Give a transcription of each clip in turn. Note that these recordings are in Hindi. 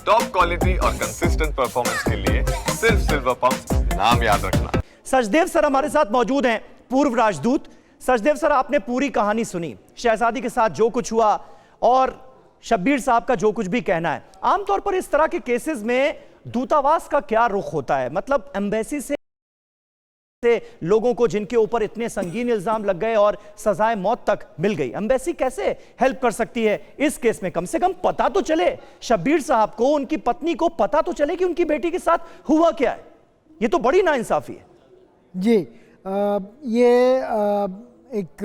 टॉप क्वालिटी और कंसिस्टेंट परफॉर्मेंस के लिए सिर्फ सिल्वर पंप नाम याद रखना। सचदेव सर हमारे साथ मौजूद हैं, पूर्व राजदूत। सचदेव सर, आपने पूरी कहानी सुनी, शहजादी के साथ जो कुछ हुआ और शब्बीर साहब का जो कुछ भी कहना है। आमतौर पर इस तरह के केसेस में दूतावास का क्या रुख होता है? मतलब एम्बेसी से लोगों को जिनके ऊपर इतने संगीन इल्जाम लग गए और सजाए मौत तक मिल गई, एम्बेसी कैसे हेल्प कर सकती है इस केस में? कम से कम पता तो चले शब्बीर साहब को, उनकी पत्नी को पता तो चले कि उनकी बेटी के साथ हुआ क्या है। ये तो बड़ी नाइंसाफी है जी। ये एक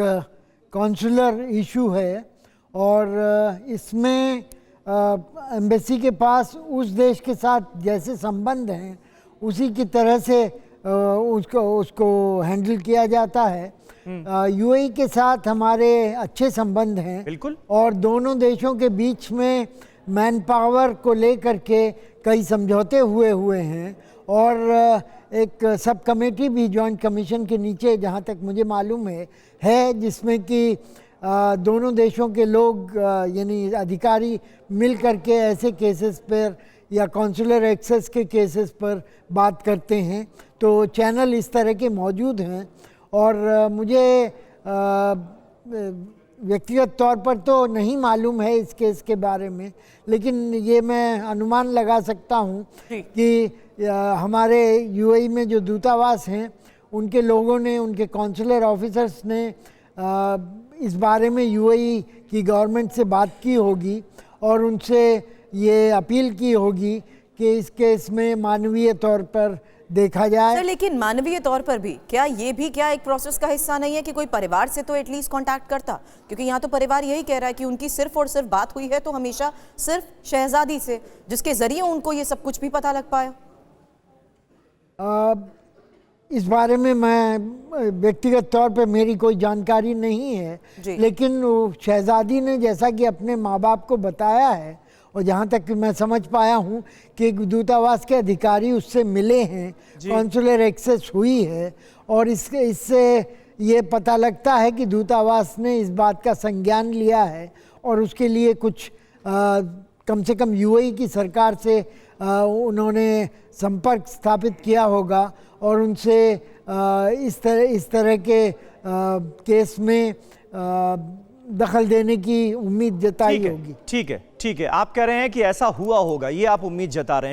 कॉन्सुलर इशू है और इसमें एम्बेसी के पास उस देश के साथ जैसे संबंध हैं उसी की तरह से उसको हैंडल किया जाता है। यूएई के साथ हमारे अच्छे संबंध हैं बिल्कुल, और दोनों देशों के बीच में मैन पावर को लेकर के कई समझौते हुए हैं और एक सब कमेटी भी जॉइंट कमीशन के नीचे जहाँ तक मुझे मालूम है जिसमें कि दोनों देशों के लोग यानी अधिकारी मिल करके ऐसे केसेस पर या कॉन्सुलर एक्सेस के केसेस पर बात करते हैं। तो चैनल इस तरह के मौजूद हैं और मुझे व्यक्तिगत तौर पर तो नहीं मालूम है इस केस के बारे में, लेकिन ये मैं अनुमान लगा सकता हूँ कि हमारे यूएई में जो दूतावास हैं उनके लोगों ने, उनके कॉन्सुलर ऑफिसर्स ने इस बारे में यूएई की गवर्नमेंट से बात की होगी और उनसे ये अपील की होगी कि इस केस में मानवीय तौर पर देखा जाए। सर, लेकिन मानवीय तौर पर भी क्या ये भी क्या एक प्रोसेस का हिस्सा नहीं है कि कोई परिवार से तो एटलीस्ट कांटेक्ट करता? क्योंकि यहाँ तो परिवार यही कह रहा है कि उनकी सिर्फ और सिर्फ बात हुई है तो हमेशा सिर्फ शहजादी से, जिसके जरिए उनको ये सब कुछ भी पता लग पाया। इस बारे में मैं व्यक्तिगत तौर पे मेरी कोई जानकारी नहीं है, लेकिन शहजादी ने जैसा कि अपने माँ बाप को बताया है और जहाँ तक मैं समझ पाया हूँ कि दूतावास के अधिकारी उससे मिले हैं, कॉन्सुलर एक्सेस हुई है और इससे ये पता लगता है कि दूतावास ने इस बात का संज्ञान लिया है और उसके लिए कुछ कम से कम यूएई की सरकार से उन्होंने संपर्क स्थापित किया होगा और उनसे इस तरह के केस में दखल देने की उम्मीद जताई होगी। ठीक है, आप कह रहे हैं कि ऐसा हुआ होगा, ये आप उम्मीद जता रहे हैं।